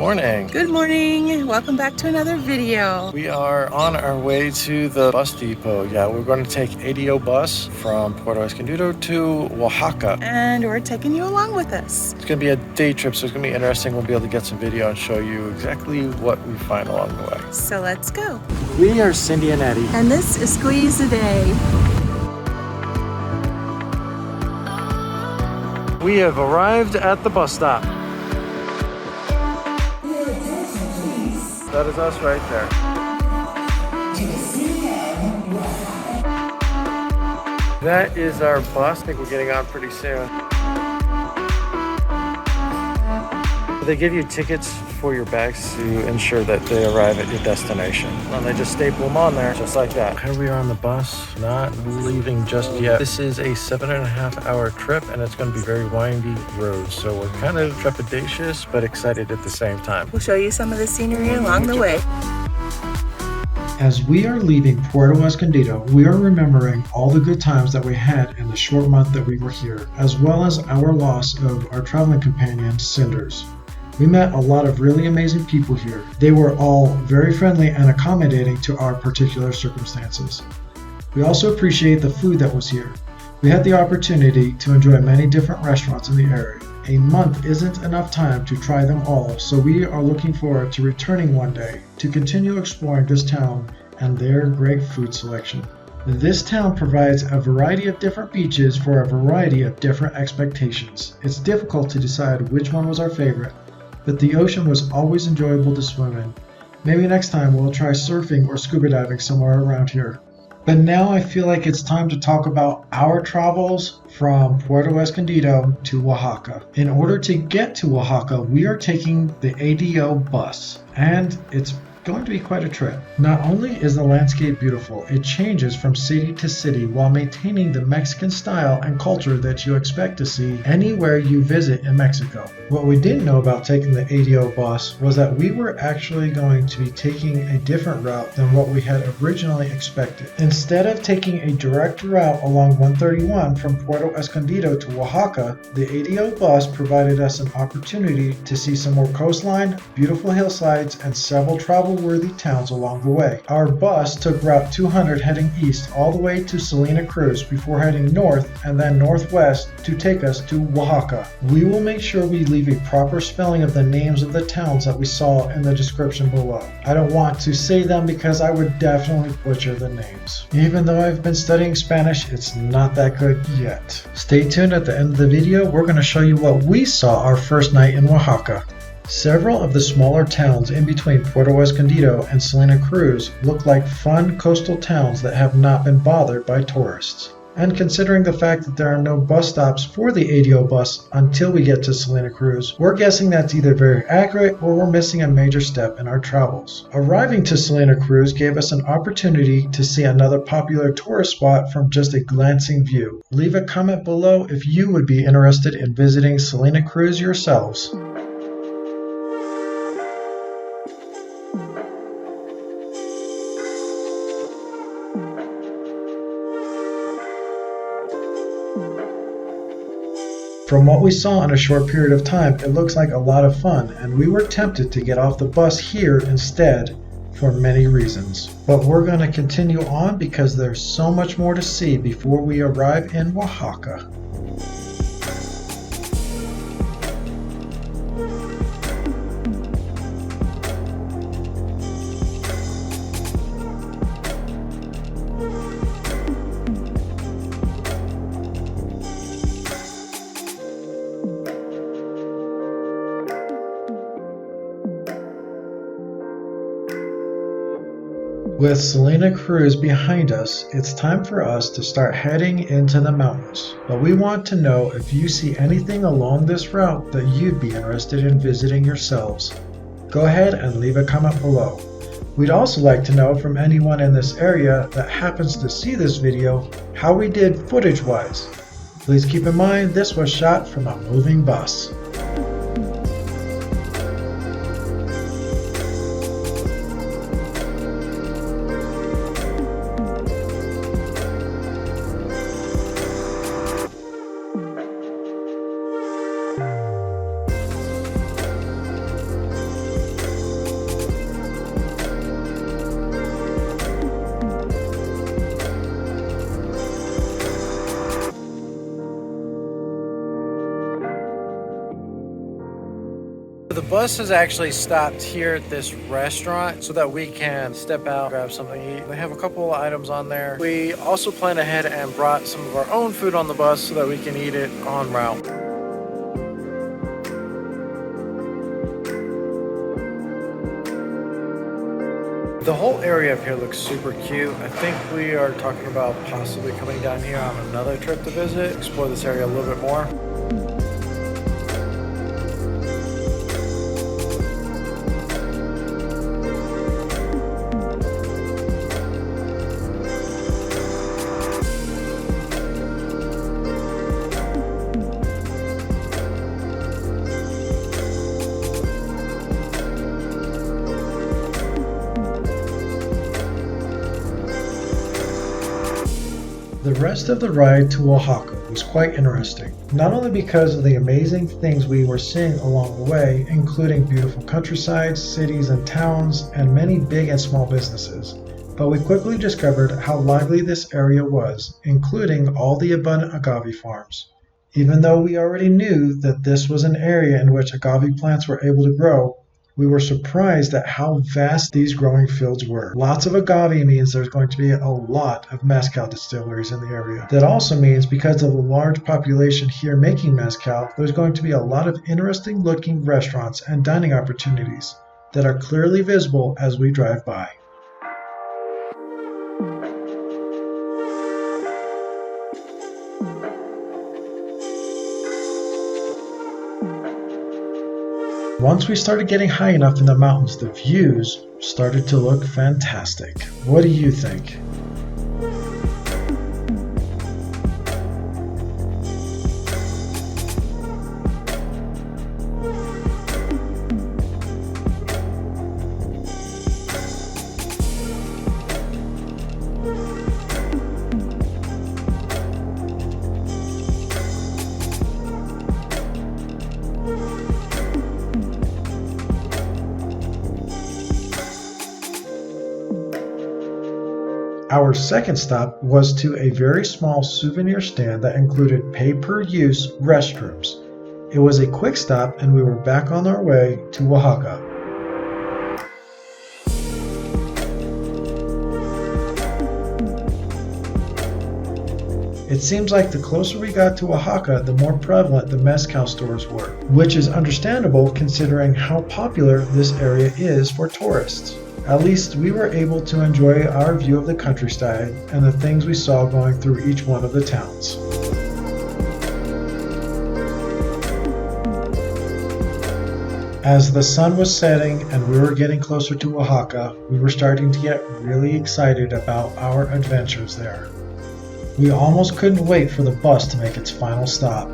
morning. Good morning. Welcome back to another video. We are on our way to the bus depot. Yeah, we're going to take ADO bus from Puerto Escondido to Oaxaca. And we're taking you along with us. It's going to be a day trip, so it's going to be interesting. We'll be able to get some video and show you exactly what we find along the way. So let's go. We are Cindy and Eddie. And this is Squeeze a Day. We have arrived at the bus stop. That is us right there. That is our bus. I think we're getting on pretty soon. They give you tickets for your bags to ensure that they arrive at your destination. And they just staple them on there, just like that. Here we are on the bus, not leaving just yet. This is a 7.5-hour trip, and it's going to be very windy roads. So we're kind of trepidatious, but excited at the same time. We'll show you some of the scenery along the way. As we are leaving Puerto Escondido, we are remembering all the good times that we had in the short month that we were here, as well as our loss of our traveling companion, Cinders. We met a lot of really amazing people here. They were all very friendly and accommodating to our particular circumstances. We also appreciate the food that was here. We had the opportunity to enjoy many different restaurants in the area. A month isn't enough time to try them all, so we are looking forward to returning one day to continue exploring this town and their great food selection. This town provides a variety of different beaches for a variety of different expectations. It's difficult to decide which one was our favorite, but the ocean was always enjoyable to swim in. Maybe next time we'll try surfing or scuba diving somewhere around here. But now I feel like it's time to talk about our travels from Puerto Escondido to Oaxaca. In order to get to Oaxaca, we are taking the ADO bus, and it's going to be quite a trip. Not only is the landscape beautiful, it changes from city to city while maintaining the Mexican style and culture that you expect to see anywhere you visit in Mexico. What we didn't know about taking the ADO bus was that we were actually going to be taking a different route than what we had originally expected. Instead of taking a direct route along 131 from Puerto Escondido to Oaxaca, the ADO bus provided us an opportunity to see some more coastline, beautiful hillsides, and several travel-worthy towns along the way. Our bus took Route 200 heading east all the way to Salina Cruz before heading north and then northwest to take us to Oaxaca. We will make sure we leave a proper spelling of the names of the towns that we saw in the description below. I don't want to say them because I would definitely butcher the names. Even though I've been studying Spanish, it's not that good yet. Stay tuned at the end of the video. We're going to show you what we saw our first night in Oaxaca. Several of the smaller towns in between Puerto Escondido and Salina Cruz look like fun coastal towns that have not been bothered by tourists. And considering the fact that there are no bus stops for the ADO bus until we get to Salina Cruz, we're guessing that's either very accurate or we're missing a major step in our travels. Arriving to Salina Cruz gave us an opportunity to see another popular tourist spot from just a glancing view. Leave a comment below if you would be interested in visiting Salina Cruz yourselves. From what we saw in a short period of time, it looks like a lot of fun, and we were tempted to get off the bus here instead for many reasons. But we're going to continue on because there's so much more to see before we arrive in Oaxaca. With Salina Cruz behind us, it's time for us to start heading into the mountains. But we want to know if you see anything along this route that you'd be interested in visiting yourselves. Go ahead and leave a comment below. We'd also like to know from anyone in this area that happens to see this video how we did footage-wise. Please keep in mind this was shot from a moving bus. The bus has actually stopped here at this restaurant so that we can step out, grab something to eat. They have a couple of items on there. We also planned ahead and brought some of our own food on the bus so that we can eat it en route. The whole area up here looks super cute. I think we are talking about possibly coming down here on another trip to visit, explore this area a little bit more. The rest of the ride to Oaxaca was quite interesting, not only because of the amazing things we were seeing along the way, including beautiful countryside, cities and towns, and many big and small businesses, but we quickly discovered how lively this area was, including all the abundant agave farms. Even though we already knew that this was an area in which agave plants were able to grow, we were surprised at how vast these growing fields were. Lots of agave means there's going to be a lot of mezcal distilleries in the area. That also means because of the large population here making mezcal, there's going to be a lot of interesting looking restaurants and dining opportunities that are clearly visible as we drive by. Once we started getting high enough in the mountains, the views started to look fantastic. What do you think? Our second stop was to a very small souvenir stand that included pay-per-use restrooms. It was a quick stop and we were back on our way to Oaxaca. It seems like the closer we got to Oaxaca, the more prevalent the mezcal stores were, which is understandable considering how popular this area is for tourists. At least we were able to enjoy our view of the countryside and the things we saw going through each one of the towns. As the sun was setting and we were getting closer to Oaxaca, we were starting to get really excited about our adventures there. We almost couldn't wait for the bus to make its final stop.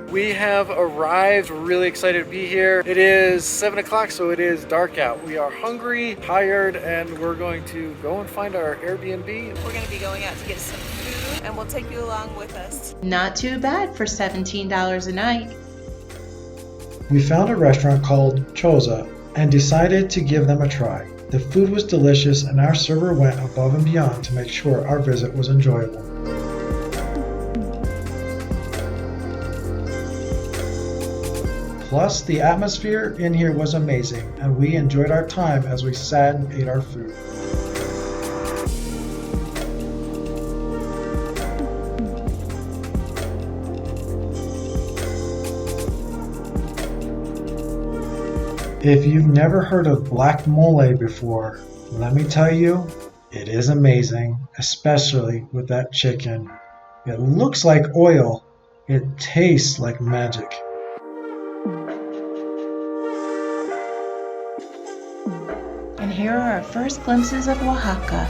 We have arrived. We're really excited to be here. It is 7 o'clock, so it is dark out. We are hungry, tired, and we're going to go and find our Airbnb. We're going to be going out to get some food, and we'll take you along with us. Not too bad for $17 a night. We found a restaurant called Choza and decided to give them a try. The food was delicious and our server went above and beyond to make sure our visit was enjoyable. Plus, the atmosphere in here was amazing, and we enjoyed our time as we sat and ate our food. If you've never heard of black mole before, let me tell you, it is amazing, especially with that chicken. It looks like oil. It tastes like magic. And here are our first glimpses of Oaxaca.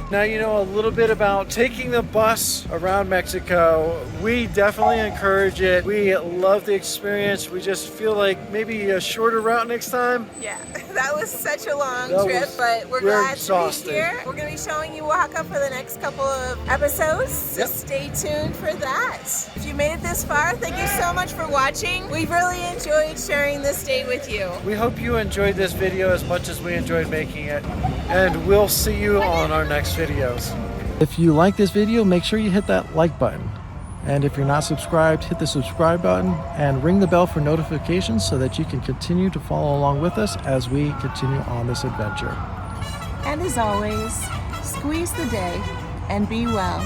Now you know a little bit about taking the bus around Mexico. We definitely encourage it. We love the experience. We just feel like maybe a shorter route next time. Yeah, that was such a long That trip, was- but we're we're glad exhausted. to be here. We're going to be showing you Oaxaca for the next couple of episodes, so Yep. stay tuned for that. If you made it this far, thank you so much for watching. We've really enjoyed sharing this day with you. We hope you enjoyed this video as much as we enjoyed making it, and we'll see you on our next videos. If you like this video, make sure you hit that like button. And if you're not subscribed, hit the subscribe button and ring the bell for notifications so that you can continue to follow along with us as we continue on this adventure. And as always, squeeze the day and be well.